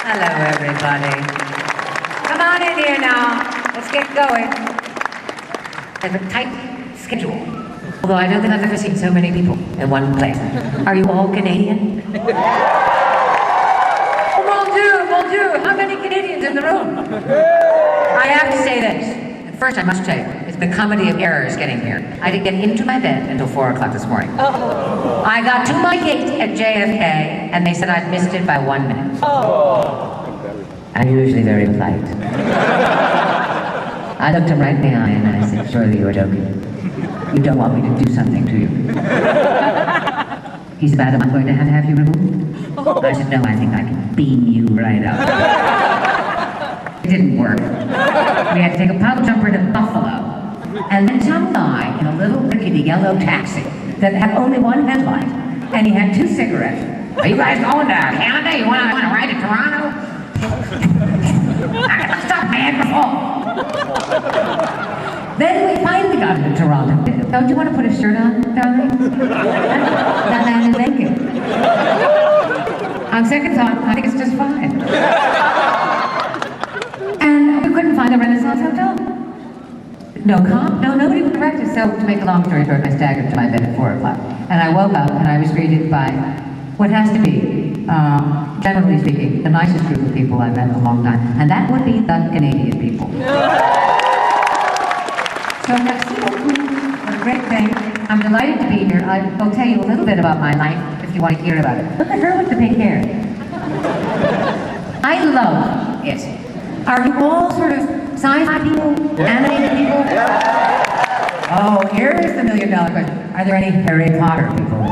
Hello, everybody. Come on in here now. Let's get going. I have a tight schedule. Although I don't think I've ever seen so many people in one place. Are you all Canadian? Oh, mon Dieu, mon Dieu. How many Canadians in the room? I have to say this. First, I must tell you, it's the comedy of errors getting here. I didn't get into my bed until 4 o'clock this morning. Oh. I got to my gate at JFK, and they said I'd missed it by 1 minute. Oh. I'm usually very polite. I looked him right in the eye, and I said, surely you're joking. You don't want me to do something to you. He said, Madam, I'm going to have you removed. Oh. I said, no, I think I can beam you right up. It didn't work. We had to take a puddle jumper to Buffalo, and then some guy in a little rickety yellow taxi that had only one headlight, and he had 2 cigarettes. Are you guys going to Canada? You want to ride to Toronto? Stop, man, before. Then we finally got into Toronto. Don't you want to put a shirt on, darling? That man is naked. On second thought, I think it's just fine. And we couldn't find a Renaissance hotel. No cop, nobody would direct us. So to make a long story short, I staggered to my bed at 4 o'clock. And I woke up and I was greeted by what has to be, generally speaking, the nicest group of people I've met in a long time. And that would be the Canadian people. So merci beaucoup. What a great thing. I'm delighted to be here. I will tell you a little bit about my life if you want to hear about it. Look at her with the pink hair. I love it. Are you all sort of sci-fi people? Animated people? Oh, here is the million-dollar question. Are there any Harry Potter people?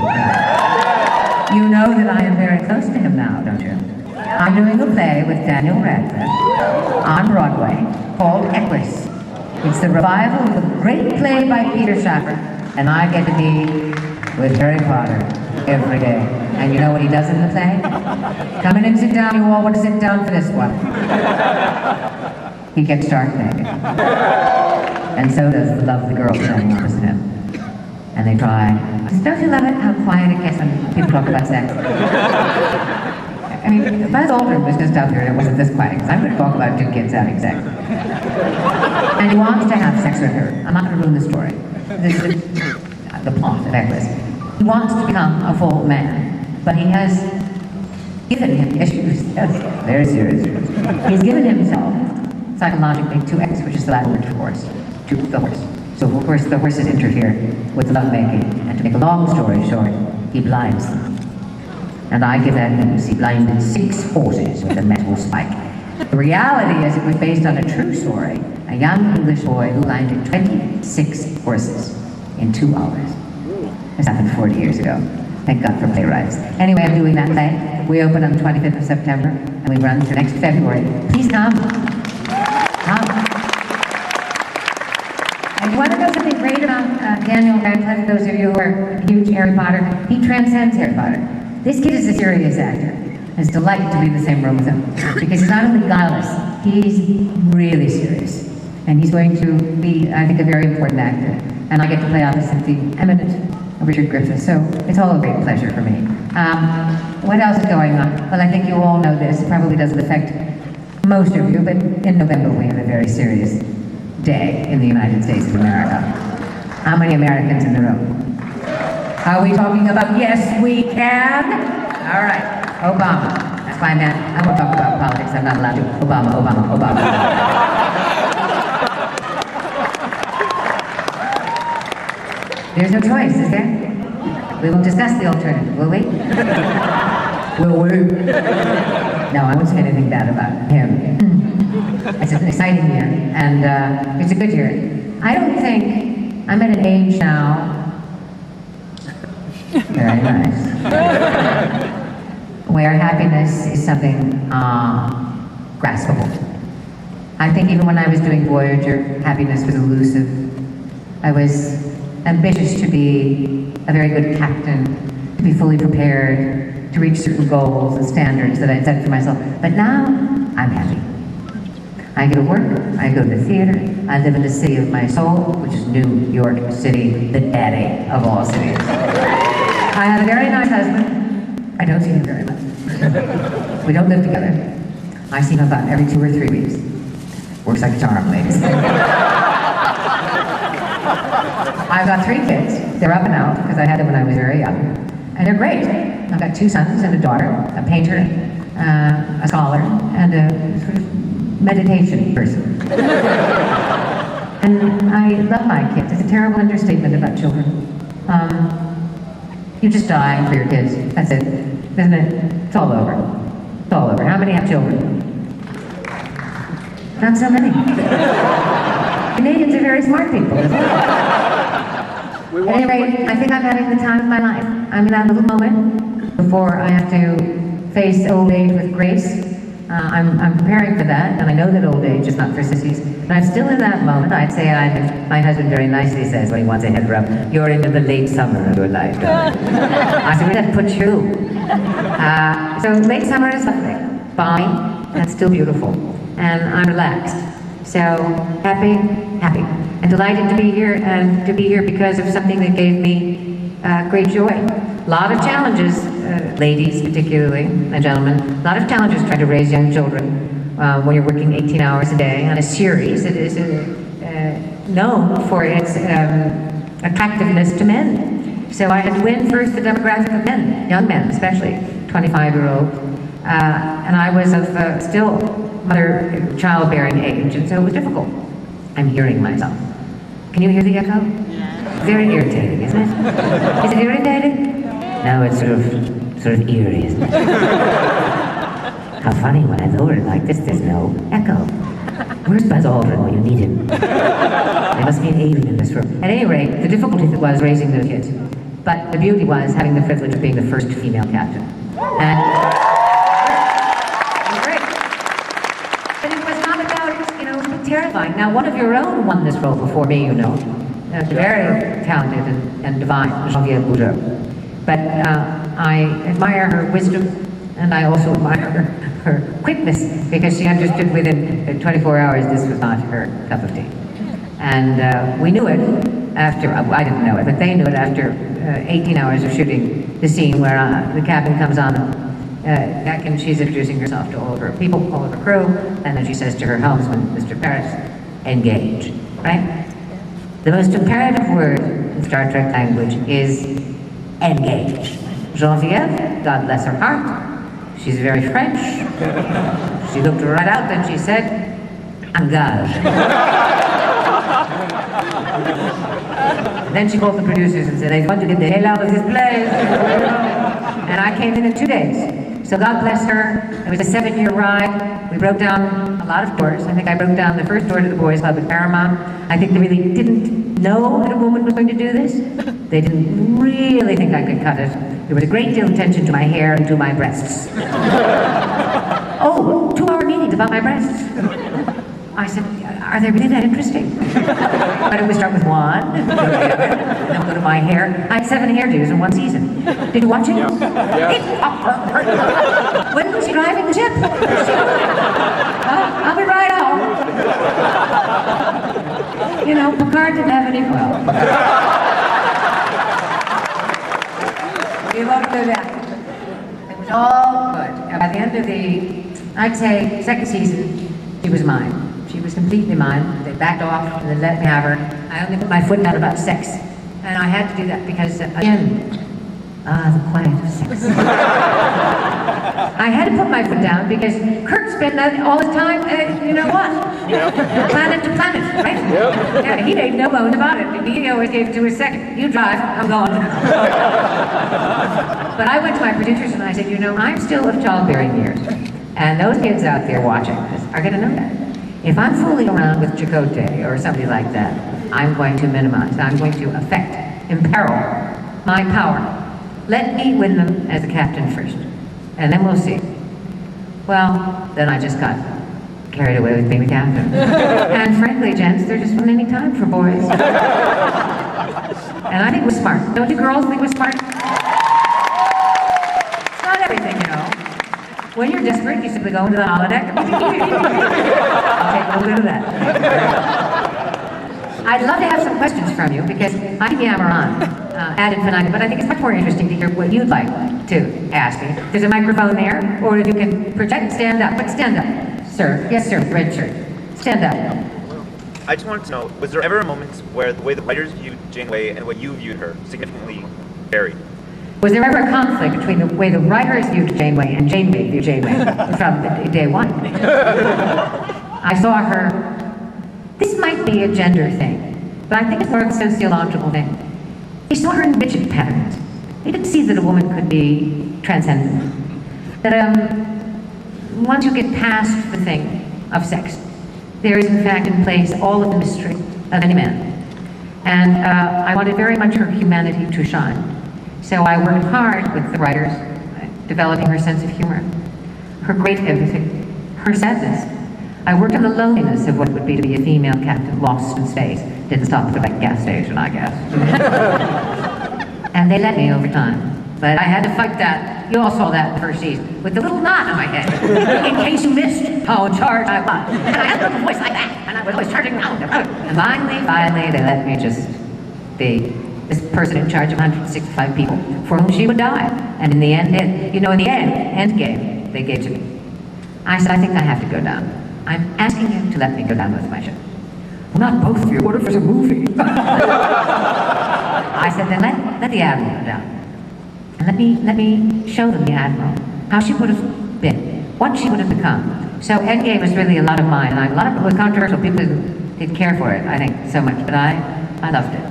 You know that I am very close to him now, don't you? I'm doing a play with Daniel Radcliffe on Broadway called Equus. It's the revival of a great play by Peter Shaffer, and I get to be with Harry Potter every day. And you know what he does in the play? Come in and sit down, you all want to sit down for this one. He gets stark naked. And so does the lovely girl standing opposite him. And they try. Don't you love it how quiet it gets when people talk about sex? I mean, Buzz Aldrin was just out there and it wasn't this quiet, because I'm going to talk about 2 kids having sex. And he wants to have sex with her. I'm not going to ruin the story. This is the plot of Equus. He wants to become a full man, but he has given him issues. Very serious. He's given himself psychologically to X, which is the Latin word for horse, to the horse. So of course the horses interfere with lovemaking, and to make a long story short, he blinds them. And I give that news. He blinded 6 horses with a metal spike. The reality is it was based on a true story. A young English boy who blinded 26 horses in 2 hours. This happened 40 years ago. Thank God for playwrights. Anyway, I'm doing that play. We open on the 25th of September, and we run through next February. Please come. Come. And you want to know something great about Daniel Radcliffe, those of you who are huge Harry Potter? He transcends Harry Potter. This kid is a serious actor. It's a delight to be in the same room with him, because he's not only guileless, he's really serious. And he's going to be, I think, a very important actor. And I get to play opposite the eminent Richard Griffith, so it's all a great pleasure for me. What else is going on? Well, I think you all know this. It probably doesn't affect most of you, but in November we have a very serious day in the United States of America. How many Americans in the room? Are we talking about yes, we can? All right, Obama. That's why I won't talk about politics. I'm not allowed to. Obama. There's no choice, is there? We will discuss the alternative, will we? Will we? No, I won't say anything bad about him. It's an exciting year, and it's a good year. I don't think I'm at an age now. Very nice. Where happiness is something graspable. I think even when I was doing Voyager, happiness was elusive. I was ambitious to be a very good captain, to be fully prepared, to reach certain goals and standards that I set for myself. But now, I'm happy. I go to work, I go to the theater, I live in the city of my soul, which is New York City, the daddy of all cities. I have a very nice husband. I don't see him very much. We don't live together. I see him about every 2 or 3 weeks. Works like a charm, ladies. I've got 3 kids. They're up and out because I had them when I was very young. And they're great. I've got 2 sons and a daughter, a painter, a scholar, and a sort of meditation person. And I love my kids. It's a terrible understatement about children. You just die for your kids. That's it. Isn't it? It's all over. It's all over. How many have children? Not so many. Canadians are very smart people. At any rate, I think I'm having the time of my life. I'm in that little moment before I have to face old age with grace. I'm preparing for that, and I know that old age is not for sissies, but I'm still in that moment. I'd say my husband very nicely says when he wants a head rub, you're into the late summer of your life, darling. I said, where did that put you? So late summer is lovely, balmy, and it's still beautiful, and I'm relaxed. So happy, and delighted to be here, and to be here because of something that gave me great joy. A lot of challenges, ladies particularly, and gentlemen, a lot of challenges trying to raise young children when you're working 18 hours a day on a series that is known for its attractiveness to men. So I had to win first the demographic of men, young men especially, 25-year-old, and I was of still mother childbearing age, and so it was difficult. I'm hearing myself. Can you hear the echo? Yeah. Very irritating, isn't it? Is it irritating? No, it's sort of eerie, isn't it? How funny, when I lower it like this, there's no echo. Where's Buzz Aldrin when you need him? There must be an alien in this room. At any rate, the difficulty was raising those kids. But the beauty was having the privilege of being the first female captain. And it was great. But it was not about, it was terrifying. Now, one of your own won this role before me, very talented and divine, Janeway. But I admire her wisdom, and I also admire her quickness, because she understood within 24 hours this was not her cup of tea. And we knew it after, I didn't know it, but they knew it after 18 hours of shooting the scene where the captain comes on deck and she's introducing herself to all of her people, all of her crew, and then she says to her helmsman, Mr. Paris, engage, right? The most imperative word in Star Trek language is engage. Genevieve, God bless her heart, she's very French. She looked right out and she said, engage. Then she called the producers and said, I want to get the hell out of this place. And I came in 2 days. So God bless her. It was a 7-year ride. We broke down a lot of doors. I think I broke down the first door to the boys' club at Paramount. I think they really didn't know that a woman was going to do this. They didn't really think I could cut it. There was a great deal of attention to my hair and to my breasts. Oh, 2-hour meetings about my breasts. I said, are they really that interesting? But it would start with one, and then go to my hair. I had 7 hairdos in 1 season. Did you watch it? Yeah. When was she driving the ship? I'll be right home. Picard didn't have any, we won't do that. It was all good. And by the end of I'd say, second season, she was mine. She was completely mine. They backed off and they let me have her. I only put my foot down about sex. And I had to do that because, again, the quiet of sex. I had to put my foot down because Kirk spent all his time, planet to planet, right? Yep. Yeah, he made no bones about it. He always gave it to his second. You drive, I'm going. But I went to my producers and I said, I'm still of childbearing years. And those kids out there watching this are going to know that. If I'm fooling around with Chakotay or somebody like that, I'm going to minimize, I'm going to imperil my power. Let me win them as a captain first, and then we'll see. Well, then I just got carried away with being the captain. And frankly, gents, there just wasn't any time for boys. And I think we're smart. Don't you girls think we're smart? It's not everything, When you're desperate, you simply go into the holodeck. I'll take a little bit of that. I'd love to have some questions from you because I can yammer on ad infinitum, but I think it's much more interesting to hear what you'd like to ask me. There's a microphone there, or if you can project, stand up. But stand up, sir. Yes, sir, red shirt. Stand up. I just wanted to know, was there ever a moment where the way the writers viewed Janeway and the way you viewed her significantly varied? Was there ever a conflict between the way the writers viewed Janeway and Janeway viewed Janeway from day one? I saw her. This might be a gender thing, but I think it's more of a sociological thing. They saw her in rigid patterns. They didn't see that a woman could be transcendent. That once you get past the thing of sex, there is in fact in place all of the mystery of any man. And I wanted very much her humanity to shine. So I worked hard with the writers, developing her sense of humor, her great empathy, her sadness. I worked on the loneliness of what it would be to be a female captain lost in space. Didn't stop at the right gas station, I guess. And they let me over time. But I had to fight that. You all saw that in the first season, with the little knot on my head, in case you missed how in charge I was. And I had a little voice like that, and I was always charging around. And finally, they let me just be this person in charge of 165 people for whom she would die. And in the end, end game, they gave to me. I said, I think I have to go down. I'm asking you to let me go down with my ship. Well, not both of you. What if there's a movie? I said, then let the Admiral go down. And let me show them the Admiral, how she would have been, what she would have become. So Endgame was really a lot of mine. And a lot of it was controversial. People didn't care for it, I think, so much. But I loved it.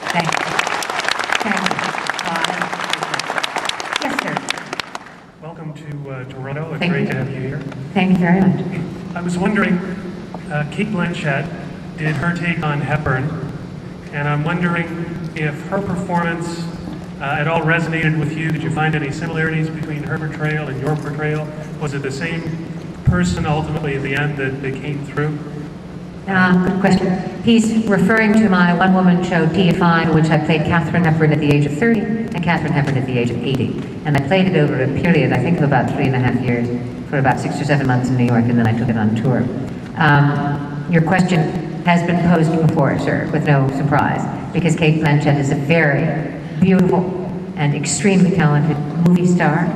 Thank you. Thank you. Yes, sir. Welcome to Toronto. It's great to have you here. Thank you very much. I was wondering, Kate Blanchett did her take on Hepburn, and I'm wondering if her performance at all resonated with you. Did you find any similarities between her portrayal and your portrayal? Was it the same person ultimately at the end that came through? Good question. He's referring to my one-woman show, TFI, in which I played Katharine Hepburn at the age of 30 and Katharine Hepburn at the age of 80. And I played it over a period, I think, of about 3.5 years, for about 6 or 7 months in New York, and then I took it on tour. Your question has been posed before, sir, with no surprise, because Kate Blanchett is a very beautiful and extremely talented movie star,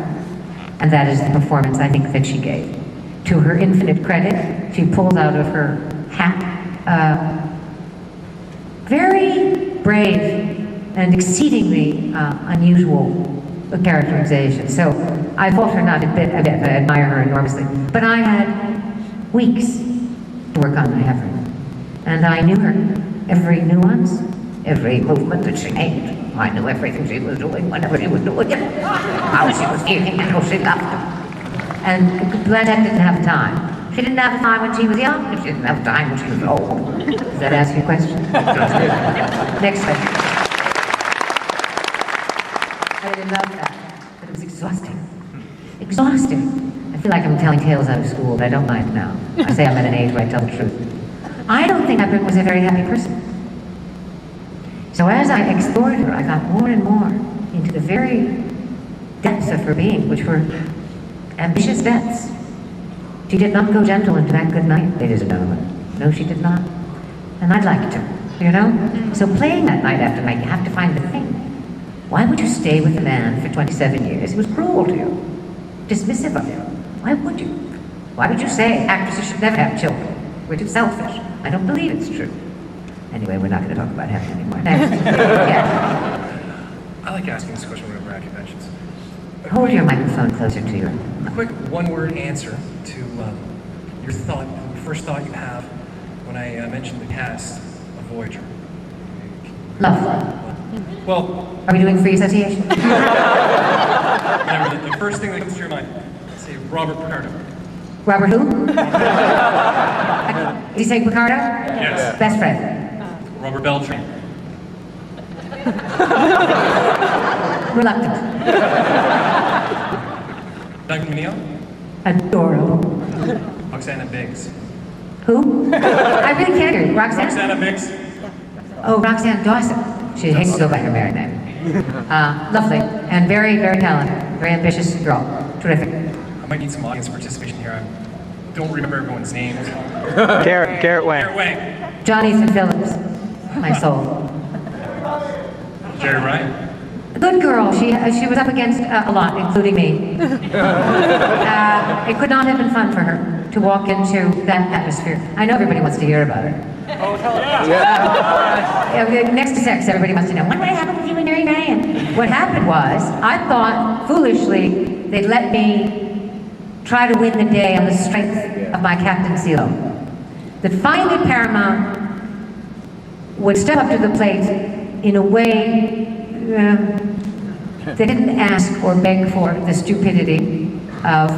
and that is the performance I think that she gave. To her infinite credit, she pulled out of her hat very brave and exceedingly unusual characterization. So I fault her not a bit, I admire her enormously. But I had weeks to work on my Hepburn, and I knew her, every nuance, every movement that she made. I knew everything she was doing, whenever she was doing it, how she was feeling, and how she loved it. And Blanchett didn't have time. She didn't have time when she was young, and she didn't have time when she was old. Does that answer your question? Next question. I really loved that, but it was exhausting. Exhausting. I feel like I'm telling tales out of school, but I don't mind now. I say I'm at an age where I tell the truth. I don't think Hepburn was a very happy person. So as I explored her, I got more and more into the very depths of her being, which were ambitious depths. She did not go gentle into that good night, ladies and gentlemen. No, she did not. And I'd like to, you know? So playing that night after night, you have to find the thing. Why would you stay with a man for 27 years? He was cruel to you, dismissive of you. Why would you? Why would you say actresses should never have children? We're too selfish. I don't believe it's true. Anyway, we're not going to talk about heaven anymore. Next. Yeah. I like asking this question whenever we're at conventions. Hold your microphone closer to you. A quick one-word answer to your thought, the first thought you have when I mentioned the cast of Voyager. Love. Well, are we doing free association? Remember, the first thing that comes to your mind, say Robert Picardo. Robert who? Did he say Picardo? Yes. Best friend. Robert Beltran. Reluctant. Doug Mineo. Adorable. Roxana Biggs. Who? I really can't hear you. Roxanne? Roxana Biggs. Oh, Roxanne Dawson. She hates to go by her married name. Lovely and very, very talented. Very ambitious girl. Terrific. I might need some audience participation here. I don't remember everyone's names. Garrett Wang. Garrett Wang. Johnny St. Phillips, my soul. Jerry Ryan. Good girl. She was up against a lot, including me. It could not have been fun for her to walk into that atmosphere. I know everybody wants to hear about her. Next to sex, everybody wants to know, what happened with you and Jerry Ryan? What happened was, I thought, foolishly, they'd let me try to win the day on the strength of my captaincy alone. That finally Paramount would step up to the plate in a way they didn't ask or beg for the stupidity of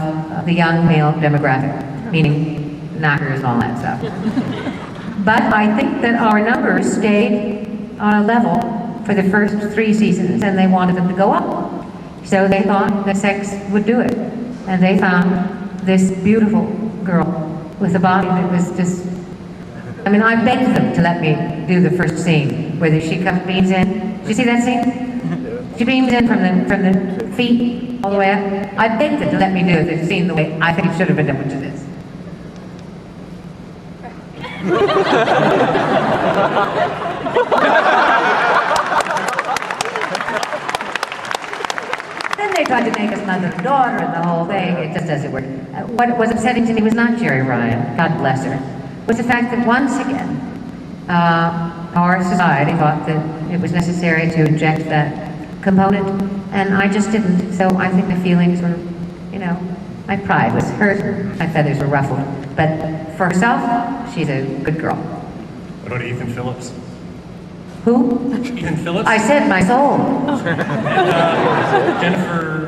the young male demographic, meaning knockers and all that stuff. But I think that our numbers stayed on a level for the first 3 seasons, and they wanted them to go up. So they thought that sex would do it. And they found this beautiful girl with a body that was just... I mean, I begged them to let me do the first scene, where she beams in. Did you see that scene? She beams in from the feet all the way up. I begged them to let me do the scene the way I think it should have been done, which it is. Then they tried to make us mother and daughter and the whole thing. It just doesn't work. What was upsetting to me was not Jerry Ryan, God bless her, was the fact that once again, our society thought that it was necessary to inject that component, and I just didn't. So I think the feelings were, my pride was hurt, my feathers were ruffled. But for herself, she's a good girl. What about Ethan Phillips? Who? Ethan Phillips? I said my soul. Jennifer...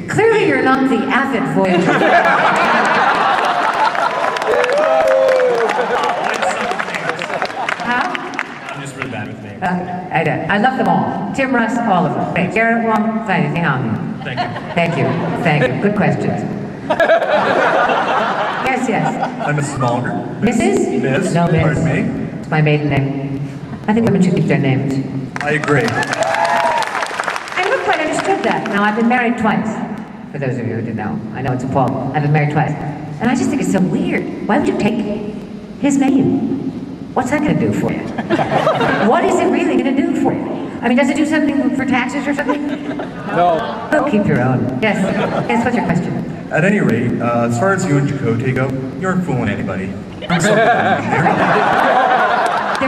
Clearly you're not the avid Voyager. How? I'm just really bad with names. I love them all. Tim Russ, all of them. Great. Garrett Wong, anything on. Thank you. Thank you. Good questions. Yes. I'm Mrs. Mulgrew. Mrs.? Miss. No, Miss. Pardon me? It's my maiden name. I think women should keep their names. I agree. I never quite understood that. Now, I've been married twice. For those of you who didn't know. I know it's appalling. I've been married twice. And I just think it's so weird. Why would you take his name? What's that going to do for you? What is it really going to do for you? I mean, does it do something for taxes or something? No. Oh, keep your own. Yes, what's your question? At any rate, as far as you and Chakotay go, you aren't fooling anybody. There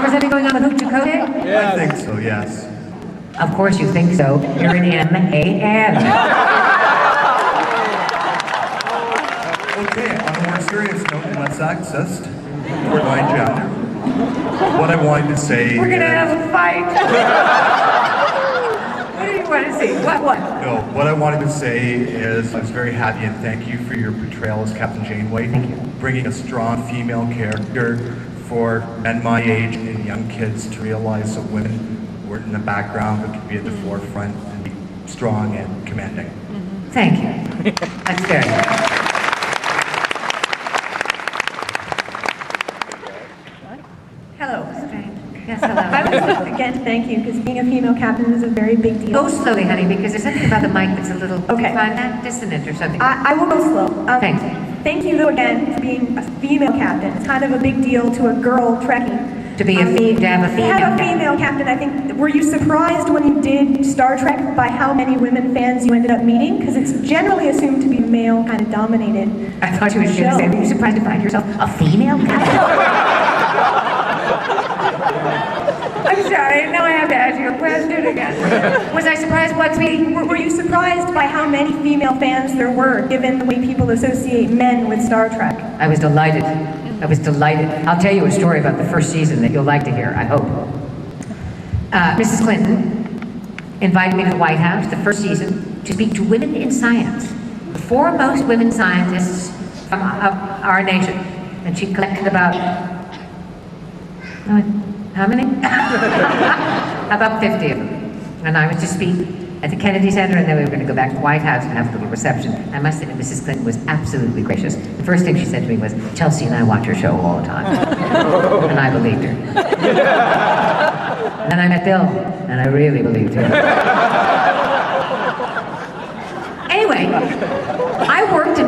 was something going on with Hoop Chakotay? I think so, yes. Of course you think so. You're an M-A-N. Okay, on a more serious note, and less sexist, for my gender, what I wanted to say We're gonna is... have a fight. What do you want to see? What? No, what I wanted to say is I was very happy and thank you for your portrayal as Captain Janeway. Thank you. Bringing a strong female character for men my age and young kids to realize that women weren't in the background but could be at the forefront and be strong and commanding. Thank you. That's very nice. Hello, strange. Yes, hello. Again, thank you, because being a female captain is a very big deal. Go slowly, honey, because there's something about the mic that's a little... Okay. Find that dissonant or something. I will go slow. Thanks. Thank you, though, again, for being a female captain. It's kind of a big deal to a girl trekking. To have a female To have a female captain, I think. Were you surprised when you did Star Trek by how many women fans you ended up meeting? Because it's generally assumed to be male, kind of dominated. I thought you were going to say, were you surprised to find yourself a female captain? I'm sorry, now I have to ask you a question again. Was I surprised what, sweetie? Were you surprised by how many female fans there were, given the way people associate men with Star Trek? I was delighted. I'll tell you a story about the first season that you'll like to hear, I hope. Mrs. Clinton invited me to the White House, the first season, to speak to women in science. The foremost women scientists from our nation. And she collected about... how many? About 50 of them. And I was to speak at the Kennedy Center, and then we were going to go back to the White House and have a little reception. I must admit, Mrs. Clinton was absolutely gracious. The first thing she said to me was, Chelsea and I watch your show all the time. And I believed her. And then I met Bill, and I really believed her. Anyway, I worked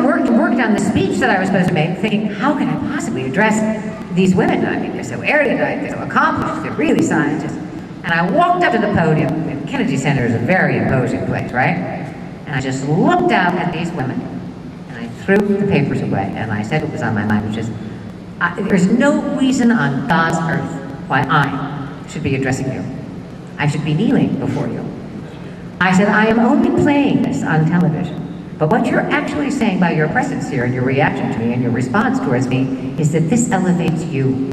on the speech that I was supposed to make, thinking, how can I possibly address these women, I mean, they're so erudite, they're so accomplished, they're really scientists. And I walked up to the podium, and Kennedy Center is a very imposing place, right? And I just looked out at these women, and I threw the papers away, and I said what was on my mind, which is, there's no reason on God's earth why I should be addressing you. I should be kneeling before you. I said, I am only playing this on television. But what you're actually saying by your presence here and your reaction to me and your response towards me is that this elevates you.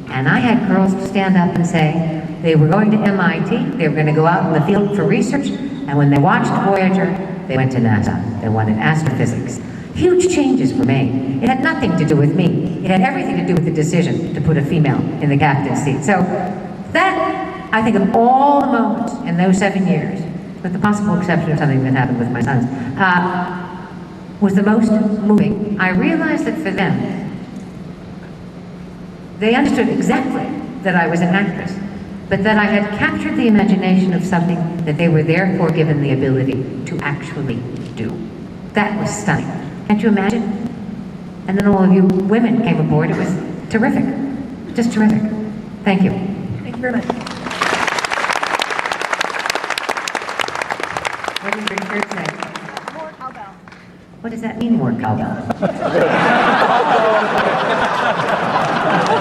And I had girls stand up and say they were going to MIT, they were going to go out in the field for research, and when they watched Voyager, they went to NASA. They wanted astrophysics. Huge changes were made. It had nothing to do with me. It had everything to do with the decision to put a female in the captain's seat. So that, I think of all the moments in those 7 years, with the possible exception of something that happened with my sons, was the most moving. I realized that for them, they understood exactly that I was an actress, but that I had captured the imagination of something that they were therefore given the ability to actually do. That was stunning. Can't you imagine? And then all of you women came aboard. It was terrific. Just terrific. Thank you. Thank you very much. What did your shirt say? More cowbell. What does that mean, more cowbell?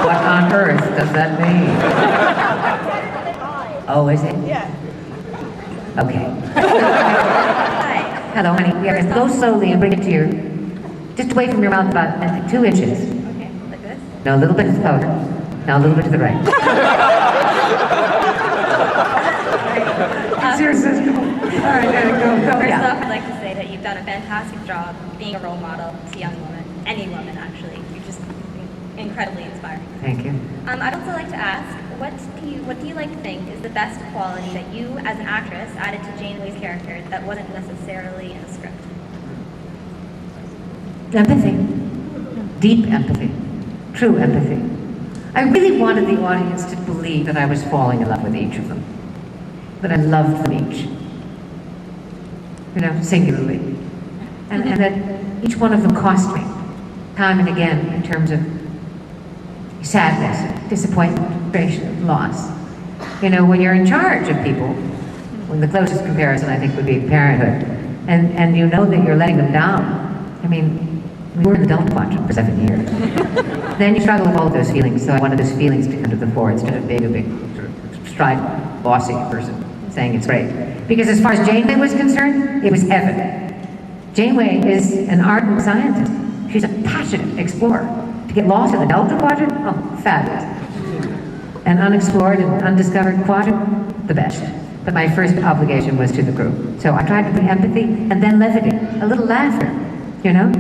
What on earth does that mean? Oh, is it? Yeah. Okay. Hello, honey. We have to go slowly and bring it to your, just away from your mouth about 2 inches. Okay, like this? No, a little bit to the powder. Now a little bit to the right. Seriously. All right, there we go. First Yeah. off, I'd like to say that you've done a fantastic job being a role model to young women, any woman actually. You're just incredibly inspiring. Thank you. I'd also like to ask, what do you like to think is the best quality that you, as an actress, added to Janeway's character that wasn't necessarily in the script? Empathy. Deep empathy. True empathy. I really wanted the audience to believe that I was falling in love with each of them. That I loved them each. You know, singularly. And that each one of them cost me, time and again, in terms of sadness, disappointment, frustration, loss. You know, when you're in charge of people, when the closest comparison I think would be parenthood, and you know that you're letting them down. I mean, we were in the Delta Quadrant for 7 years. Then you struggle with all of those feelings, so I wanted those feelings to come to the fore instead of being a big, sort of strident, bossy person saying it's great. Because as far as Janeway was concerned, it was evident. Janeway is an ardent scientist. She's a passionate explorer. To get lost in the Delta Quadrant? Oh, fabulous. An unexplored and undiscovered quadrant? The best. But my first obligation was to the crew. So I tried to bring empathy and then levity, a little laughter, you know?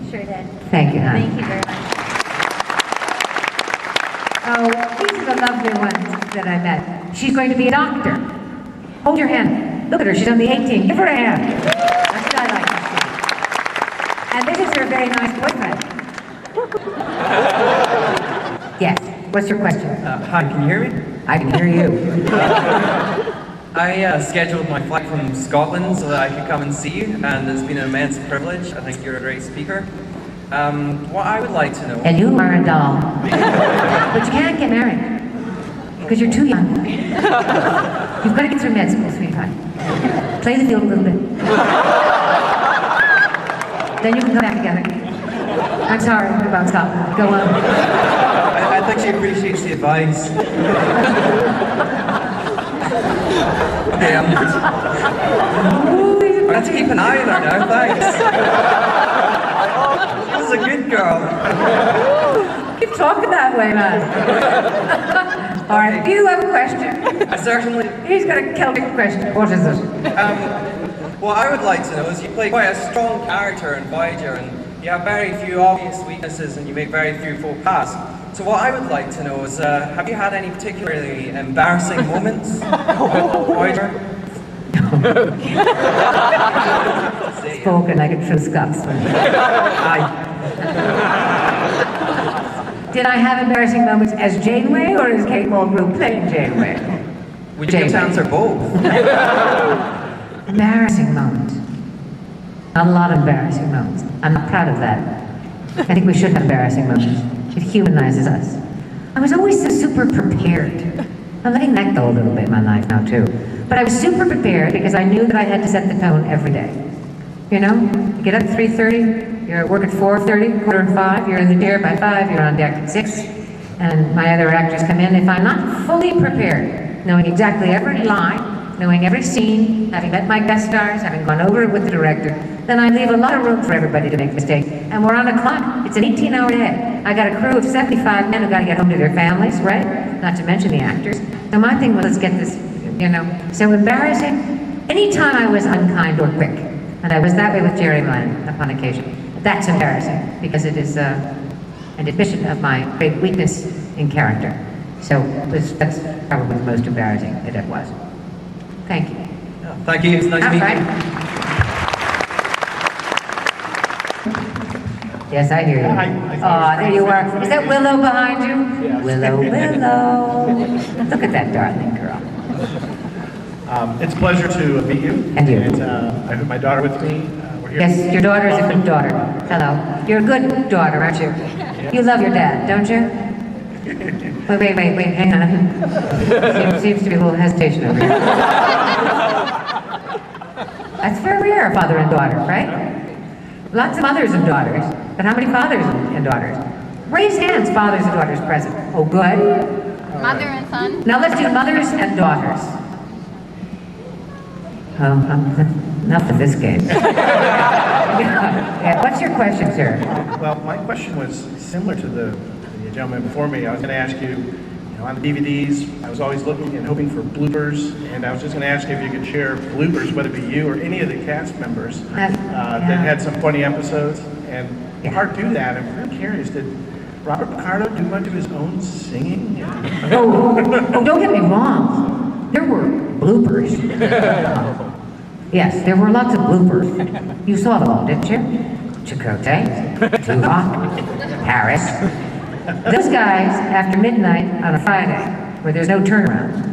Sure did. Thank you, hon. Thank you very much. Oh, these are the lovely ones that I met. She's going to be a doctor. Hold your hand. Look at her, she's on the 18. Give her a hand. That's what I like to see. And this is her very nice boyfriend. Yes, what's your question? Hi, can you hear me? I can hear you. I scheduled my flight from Scotland so that I could come and see you, and it's been an immense privilege. I think you're a great speaker. What I would like to know... And you are a doll. But you can't get married. Because you're too young. You've got to get through med school, sweetheart. Play the field a little bit. Then you can come back together. I'm sorry about Scotland. Go on. I think she appreciates the advice. Okay, I have to keep an eye on her now, thanks. She's a good girl. Keep talking that way, man. All right, do you have a question? I certainly... He's got a Celtic question. What is it? What I would like to know is you play quite a strong character in Voyager, and you have very few obvious weaknesses, and you make very few faux pas. So what I would like to know is, have you had any particularly embarrassing moments on Voyager? Spoken like a true Scotsman. Did I have embarrassing moments as Janeway or as Kate Mulgrew playing Janeway? Would you answer both? Embarrassing moments. Not a lot of embarrassing moments. I'm not proud of that. I think we should have embarrassing moments. It humanizes us. I was always so super prepared. I'm letting that go a little bit in my life now too. But I was super prepared because I knew that I had to set the tone every day. You know, you get up at 3:30, you're at work at 4:30, 4:45, you're in the chair by 5, you're on deck at 6, and my other actors come in. If I'm not fully prepared, knowing exactly every line, knowing every scene, having met my guest stars, having gone over it with the director, then I leave a lot of room for everybody to make mistakes. And we're on a clock. It's an 18-hour day. I got a crew of 75 men who got to get home to their families, right? Not to mention the actors. So my thing was, let's get this, you know, so embarrassing. Anytime I was unkind or quick, and I was that way with Jerry Lynn upon occasion, that's embarrassing because it is an admission of my great weakness in character. So that's probably the most embarrassing that it was. Thank you. Yeah, thank you. It's nice to meet you. Yes, I hear you. Oh, there you are. Is that Willow behind you? Yes. Willow, Willow. Look at that darling girl. It's a pleasure to meet you. And you. And I have my daughter with me. We're here. Yes, your daughter is a good daughter. Hello. You're a good daughter, aren't you? You love your dad, don't you? Wait, hang on. Seems to be a little hesitation over here. That's very rare, father and daughter, right? Lots of mothers and daughters, but how many fathers and daughters? Raise hands, fathers and daughters present. Oh, good. Mother and son. Now let's do mothers and daughters. Oh, enough of this game. Yeah, what's your question, sir? Well, my question was similar to the gentleman before me. I was going to ask you, on the DVDs, I was always looking and hoping for bloopers, and I was just going to ask you if you could share bloopers, whether it be you or any of the cast members that had some funny episodes. And part to that, I'm really curious, did Robert Picardo do much of his own singing? Oh, don't get me wrong. There were bloopers. Yes, there were lots of bloopers. You saw them all, didn't you? Chakotay, Tuvok, Harris. Those guys, after midnight on a Friday, where there's no turnaround,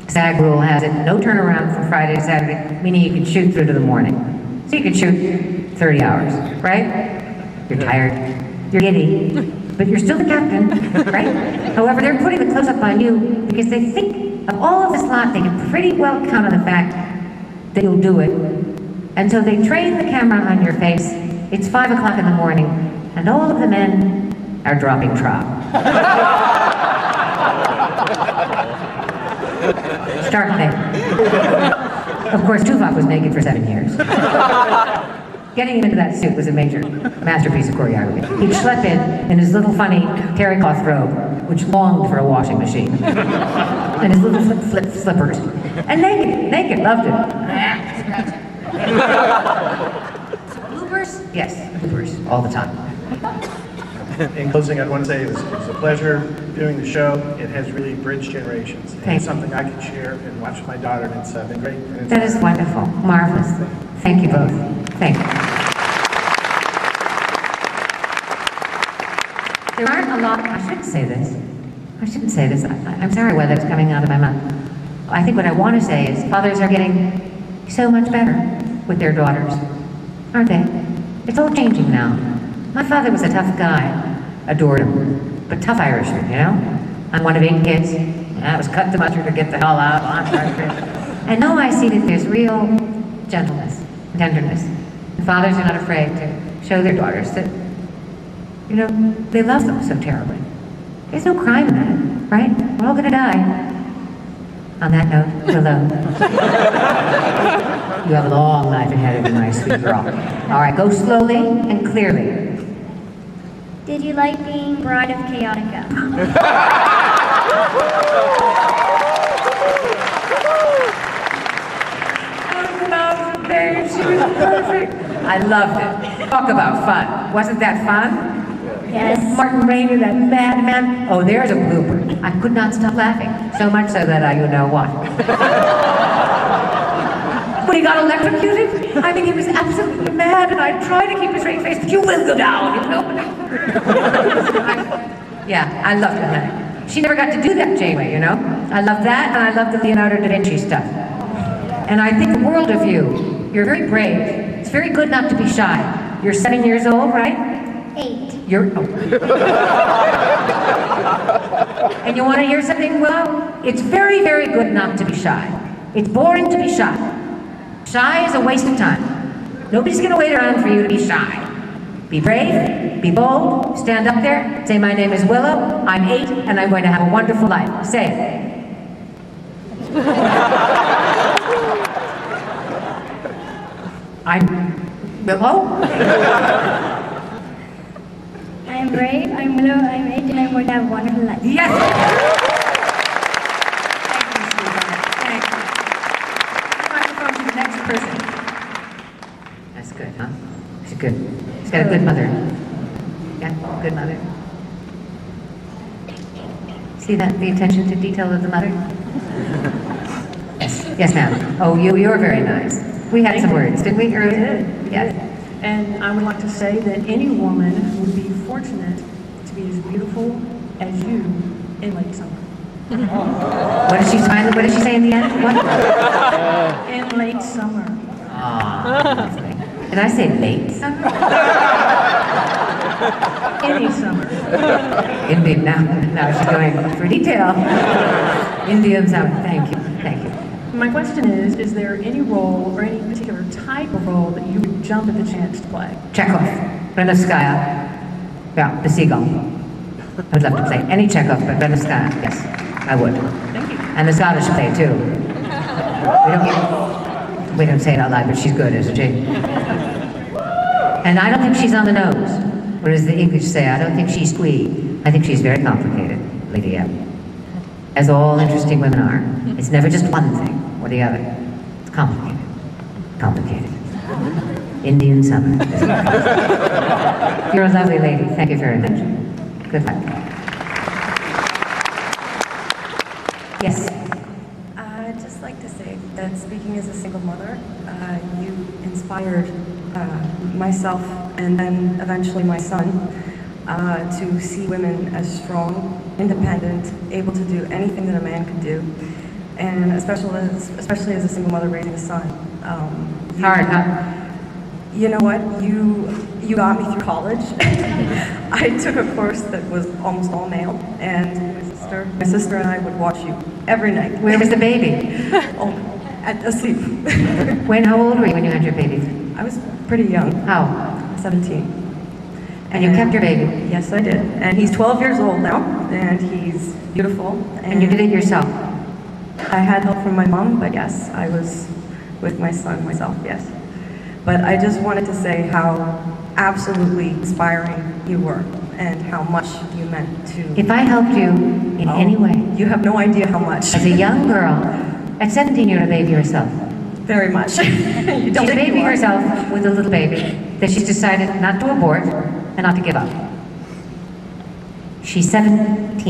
SAG rule has it, no turnaround from Friday to Saturday, meaning you can shoot through to the morning. So you can shoot 30 hours, right? You're tired, you're giddy, but you're still the captain, right? However, they're putting the close-up on you because they think of all of this lot, they can pretty well count on the fact that you'll do it. And so they train the camera on your face. It's 5 o'clock in the morning, and all of the men are dropping trout. Start naked. Of course, Tuvok was naked for 7 years. Getting him into that suit was a major masterpiece of choreography. He'd schlep in his little funny terry cloth robe, which longed for a washing machine, and his little flip slippers, and naked, loved it. Bloopers? Yes, bloopers, all the time. In closing, I'd want to say it was a pleasure doing the show. It has really bridged generations. And it's something I can share and watch my daughter, and it's been great. And that is wonderful. Marvelous. Thank you both. Thank you. There aren't a lot, I shouldn't say this. I'm sorry why that's coming out of my mouth. I think what I want to say is fathers are getting so much better with their daughters, aren't they? It's all changing now. My father was a tough guy, adored him, but tough Irishman, you know? I'm one of 8 kids, and I was cut the mustard to get the hell out. And now I see that there's real gentleness, tenderness. And fathers are not afraid to show their daughters that, you know, they love them so terribly. There's no crime in that, right? We're all gonna die. On that note, Willow, you have a long life ahead of you, my sweet girl. All right, go slowly and clearly. Did you like being Bride of Chaotica? Babe, she was perfect. I loved it. Talk about fun. Wasn't that fun? Yes. Martin Rainer, that madman. Oh, there's a blooper. I could not stop laughing. So much so that you know what? When he got electrocuted, I mean, he was absolutely mad, and I tried to keep a straight face, but you will go down, you know? Yeah, I loved it. She never got to do that, Janeway, you know? I love that, and I love the Leonardo da Vinci stuff. And I think the world of you. You're very brave. It's very good not to be shy. You're 7 years old, right? 8. You're. Oh. And you want to hear something? Well, it's very, very good not to be shy. It's boring to be shy. Shy is a waste of time. Nobody's going to wait around for you to be shy. Be brave, be bold, stand up there, say, my name is Willow, I'm 8, and I'm going to have a wonderful life. Say it. I'm Willow. I'm brave, I'm Willow, I'm 8, and I'm going to have a wonderful life. Yes! Thank you, sweetheart. Thank you. Microphone to the next person. That's good, huh? She's good. She's got a good mother. Yeah, good mother. See that, the attention to detail of the mother? Yes, yes, ma'am. Oh, you're very nice. We had some words, didn't we? We did. Yes. And I would like to say that any woman would be fortunate to be as beautiful as you in late summer. What did she say in the end? What? In late summer. Aw. Did I say late summer? Any summer. Indian, now she's going for detail. Indian summer, thank you, thank you. My question is there any role or any particular type of role that you would jump at the chance to play? Chekhov, Renevskaya, yeah, the seagull. I would love to play any Chekhov, but Renevskaya, yes, I would. Thank you. And the Scottish play too. We don't say it out loud, but she's good, isn't she? And I don't think she's on the nose. What does the English say? I don't think she's squee. I think she's very complicated, Lady M. As all interesting women are. It's never just one thing or the other. It's complicated. Complicated. Indian summer. You're a lovely lady. Thank you very much. Good luck. Yes. I'd just like to say that speaking as a single mother, you inspired myself and then eventually my son to see women as strong, independent, able to do anything that a man can do, and especially as a single mother raising a son. Hard, huh? You know what? You got me through college. I took a course that was almost all male, and my sister and I would watch you every night. Where was the baby? Asleep. How old were you when you had your baby? I was pretty young. How? 17. And you kept your baby? Yes, I did. And he's 12 years old now, and he's beautiful. And you did it yourself? I had help from my mom, but yes, I was with my son myself, yes. But I just wanted to say how absolutely inspiring you were and how much you meant to... If I helped you in any way... You have no idea how much. As a young girl, at 17 you're a baby yourself. Very much. She's a baby herself with a little baby that she's decided not to abort and not to give up. She's 17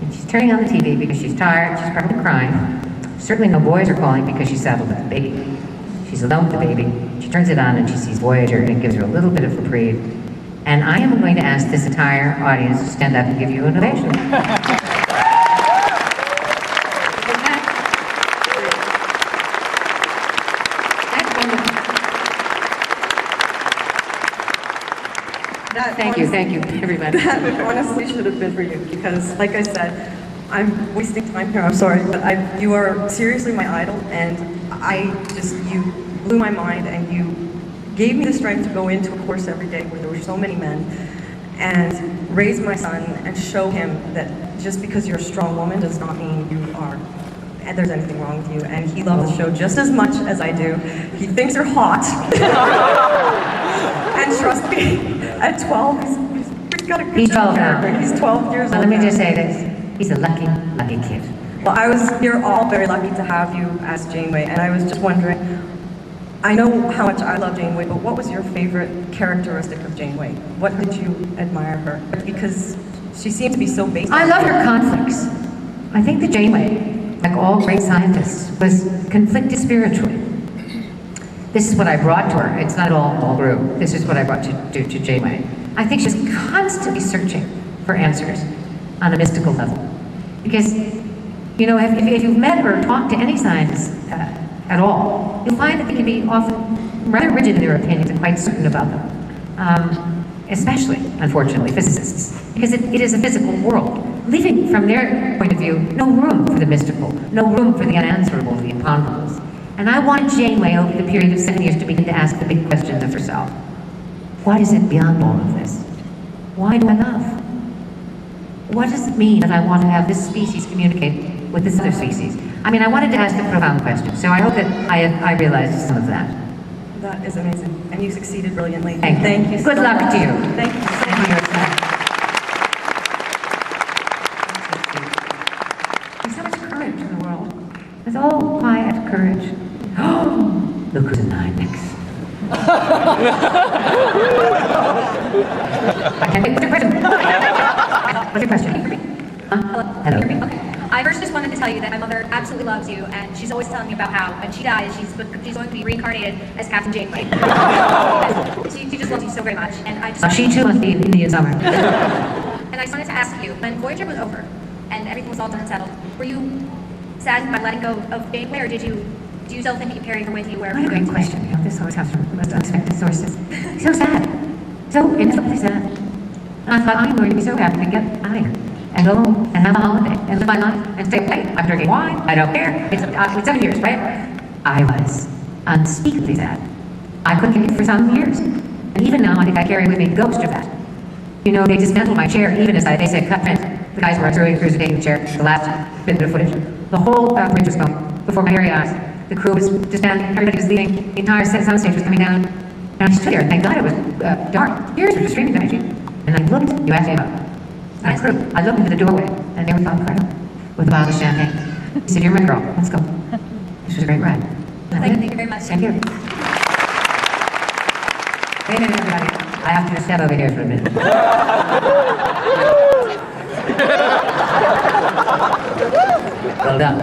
and she's turning on the TV because she's tired, she's probably crying. Certainly no boys are calling because she's saddled with the baby. She's alone with the baby. She turns it on and she sees Voyager and it gives her a little bit of reprieve. And I am going to ask this entire audience to stand up and give you an ovation. Thank you, everybody. That honestly should have been for you because, like I said, I'm wasting time here, I'm sorry, but you are seriously my idol, and you blew my mind, and you gave me the strength to go into a course every day where there were so many men, and raise my son and show him that just because you're a strong woman does not mean and there's anything wrong with you. And he loves the show just as much as I do. He thinks you're hot. And trust me, at 12, he's got a good He's 12 character. now. He's 12 years old. Let me now. just say this. He's a lucky, lucky kid. Well, you're all very lucky to have you as Janeway, and I was just wondering, I know how much I love Janeway, but what was your favorite characteristic of Janeway? What did you admire her? Because she seemed to be so basic. I love her conflicts. I think that Janeway, like all great scientists, was conflicted spiritually. This is what I brought to her. It's not all Mulgrew. This is what I brought to Janeway. I think she's constantly searching for answers on a mystical level. Because, you know, if you've met or talked to any scientists at all, you'll find that they can be often rather rigid in their opinions and quite certain about them. especially, unfortunately, physicists, because it is a physical world. Leaving, from their point of view, no room for the mystical, no room for the unanswerable, the imponderables. And I wanted Janeway, over the period of 7 years, to begin to ask the big questions of herself. What is it beyond all of this? Why do I love? What does it mean that I want to have this species communicate with this other species? I mean, I wanted to ask a profound question, so I hope that I realized some of that. That is amazing, and you succeeded brilliantly. Thank you. So Good luck much. to you. Thank you so Thank much. you. There's so much courage in the world. There's all quiet courage. Oh, look who's in line next. I can't wait. What's your question? What's your question? Hello. Hello. Okay. I first just wanted to tell you that my mother absolutely loves you, and she's always telling me about how when she dies, she's going to be reincarnated as Captain Janeway. she just loves you so very much, and I just. She too must be in Indian summer. And I just wanted to ask you, when Voyager was over and everything was all done and settled, were you saddened by letting go of Janeway, or do you still think you carried her with you wherever What a you great question. You know, this always comes from the most unexpected sources. So sad. So infinitely sad. And I thought, I'm going to be so happy to get out of here and go home and have a holiday and live my life and stay away. I'm drinking wine. I don't care. It's 7 years, right? I was unspeakably sad. I couldn't get it for some years. And even now, I think I carry with me the ghost of that. You know, they dismantled my chair even as they said, cut print. The guys were throwing through the chair, the last bit of footage. The whole bridge was going before my very eyes. The crew was disbanding, everybody was leaving, the entire soundstage was coming down. And I stood there, and thank God it was dark. Tears were just streaming down my cheek. And I looked, you asked me about my crew. I looked into the doorway, and there was Bob Carter with a bottle of champagne. He said, you're my girl, let's go. This was a great ride. Thank you very much. Thank you. Wait a minute, everybody. I have to step over here for a minute. Well done.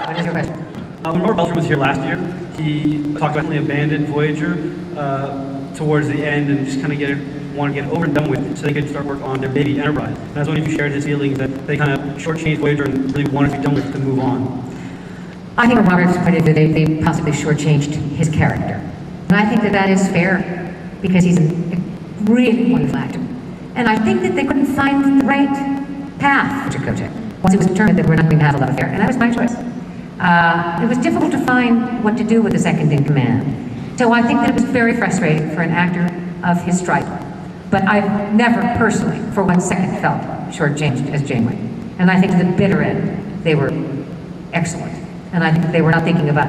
What is your question? When Lord Belcher was here last year, he talked about he abandoned Voyager towards the end and just kind of want to get it over and done with so they could start work on their baby Enterprise. And I was wondering if you shared his feelings that they kind of shortchanged Voyager and really wanted to be done with it to move on. I think from Robert's point of view, they possibly shortchanged his character. And I think that that is fair because he's a really wonderful actor. And I think that they couldn't find the right path for Chakotay once it was determined that we're not going to have a love affair. And that was my choice. It was difficult to find what to do with the second in command. So I think that it was very frustrating for an actor of his stripe. But I've never personally, for 1 second, felt shortchanged as Janeway. And I think to the bitter end, they were excellent. And I think they were not thinking about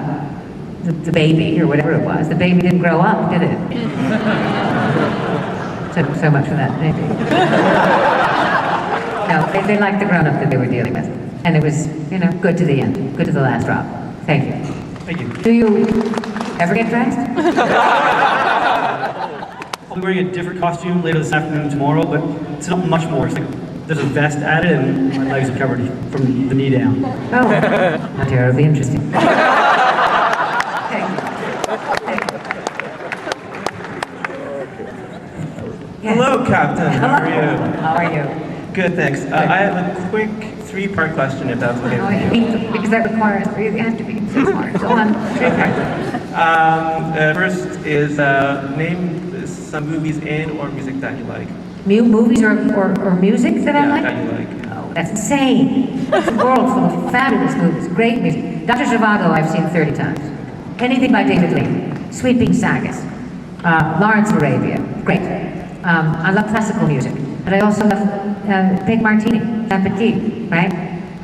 the baby or whatever it was. The baby didn't grow up, did it? So much for that. No, they liked the grown-up that they were dealing with. And it was, good to the end, good to the last drop. Thank you. Thank you. Do you ever get dressed? I'll be wearing a different costume later this afternoon and tomorrow, but it's not much more. It's like there's a vest added and my legs are covered from the knee down. Oh, not terribly interesting. Thank you. Yes. Hello, Captain. How are you? How are you? Good, thanks. I have a quick three-part question, if that's okay with you. Because that requires, you have to be so smart. Go on. First is name some movies and or music that you like. Movies or music that I like? that you like. Oh, that's insane. It's a world full of fabulous movies, great music. Dr. Zhivago I've seen 30 times. Anything by David Lean. Sweeping Sagas. Lawrence of Arabia. Great. I love classical music. But I also love Pink Martini. Champagne, right?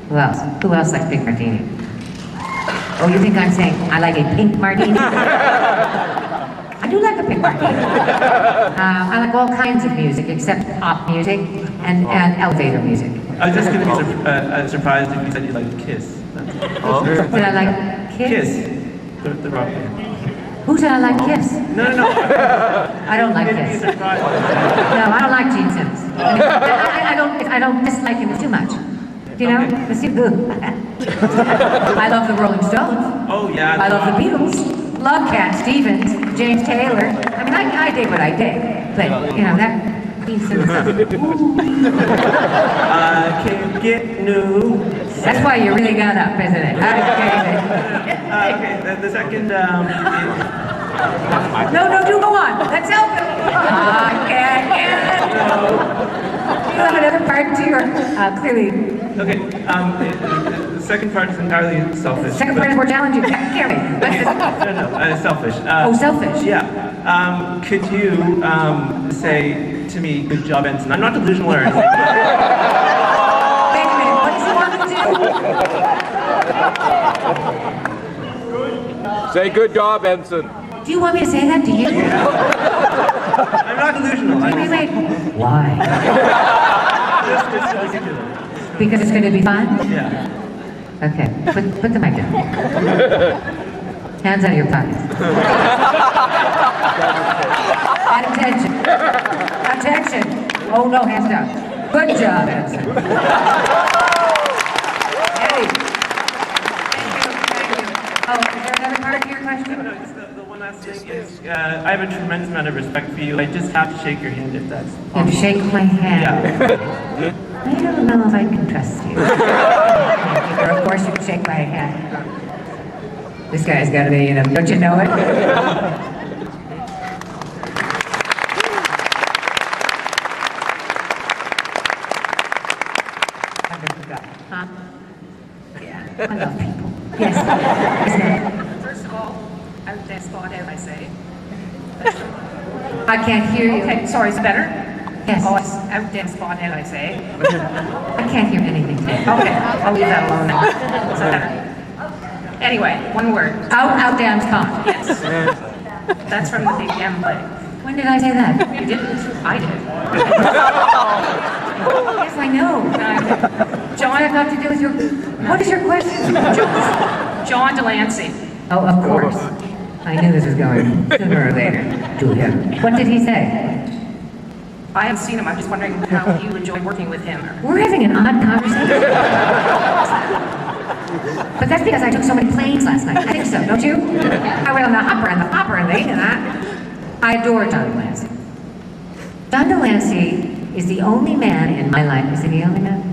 Who else? Who else likes Pink Martini? Oh, you think I'm saying I like a pink martini? I do like a pink martini. I like all kinds of music except pop music and elevator music. I was just going to be surprised if you said you liked Kiss. Did I like Kiss? Kiss. The rock band. Who said I like Kiss? No. I don't like Kiss. No, I don't like Gene Simmons. I don't dislike him too much. You know? I love the Rolling Stones. Oh, yeah. I love the Beatles. Love Cat Stevens, James Taylor. I mean, I dig what I dig. But, that Gene Simmons. I can't get new. That's why you really got up, isn't it? Okay, the second No, do go on. Let's help him. have another part to your, clearly. Okay, the second part is entirely selfish. The second part is more challenging. Can't wait. No, selfish. Selfish? Yeah. Could you say to me, good job, Ensign? I'm not delusional or anything. Wait a minute, what does he want me to do? Say good job, Ensign. Do you want me to say that to you? I'm not delusional. Wait. Why? Just ridiculous. Because it's going to be fun? Yeah. Okay, put the mic down. Hands out of your pockets. And attention. Attention. Oh no, hands down. Good job, Ensign. Hey. Thank you. Oh, is there another part to your question? No, just the one last thing is, I have a tremendous amount of respect for you. I just have to shake your hand if that's possible. You shake my hand. Yeah. I don't know if I can trust you. Of course you can shake my hand. This guy's got to be, don't you know it? Huh? Yeah, I love people. Yes. First of all, out there, spot out, I say. I can't hear you. Okay, sorry, is it better? Yes. Oh, it's out there, spot out, I say. I can't hear anything. Okay, I'll leave that alone now. Is that better? Anyway, one word. Out, down, con. Yes. That's from the Big M play. When did I say that? You didn't? I did. Yes, I know. John, what does that got to do with your... What is your question? John Delancey. Oh, of course. I knew this was going sooner or later to him. What did he say? I haven't seen him. I'm just wondering how you enjoy working with him. We're having an odd conversation. But that's because I took so many planes last night. I think so, don't you? I went on the hopper and late, and I adore John Delancey. John Delancey is the only man in my life. Is he the only man?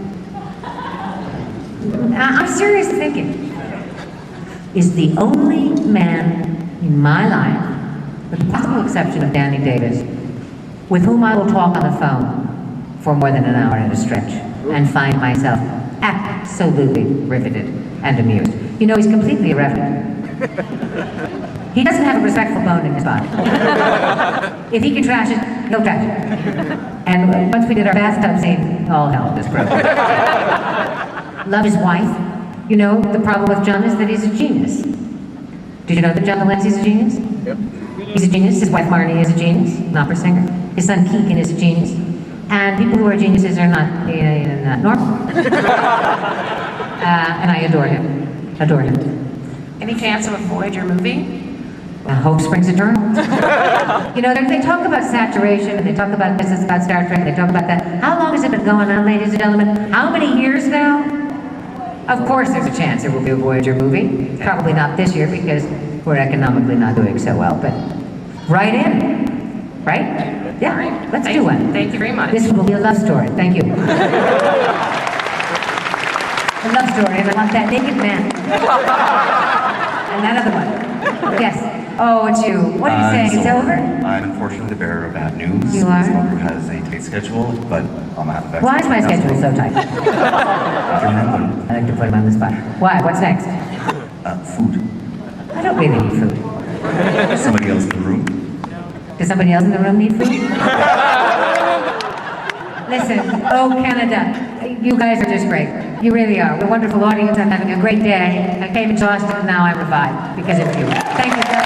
I'm serious thinking. Is the only man in my life, with the possible exception of Danny Davis, with whom I will talk on the phone for more than an hour at a stretch and find myself absolutely riveted and amused. You know, he's completely irreverent. He doesn't have a respectful bone in his body. If he can trash it, he'll trash it. And once we did our bathtub scene, all hell just broke. Love his wife. You know, the problem with John is that he's a genius. Did you know that John Delancey's a genius? Yep. He's a genius. His wife Marnie is a genius, an opera singer. His son Keegan is a genius. And people who are geniuses are not normal. And I adore him. Adore him. Any chance of a Voyager movie? Hope springs eternal. You know, they talk about saturation, and they talk about this, about Star Trek, they talk about that. How long has it been going on, ladies and gentlemen? How many years now? Of course there's a chance there will be a Voyager movie. Probably not this year because we're economically not doing so well, but right in. Right? Yeah, right. Let's do one. Thank you very much. This will be a love story. Thank you. A love story, and I want that naked man. And that other one. Yes. Oh, it's you. What are you saying? It's over? I'm unfortunately the bearer of bad news. You are? Ms. Mulgrew has a tight schedule, but I'm out of that. Why is my schedule so tight? I like to put him on the spot. Why? What's next? Food. I don't really need food. Somebody else in the room? Does somebody else in the room need food? Listen, oh Canada, you guys are just great. You really are. We're a wonderful audience. I'm having a great day. I came exhausted and now I'm revived because of you. Thank you very much.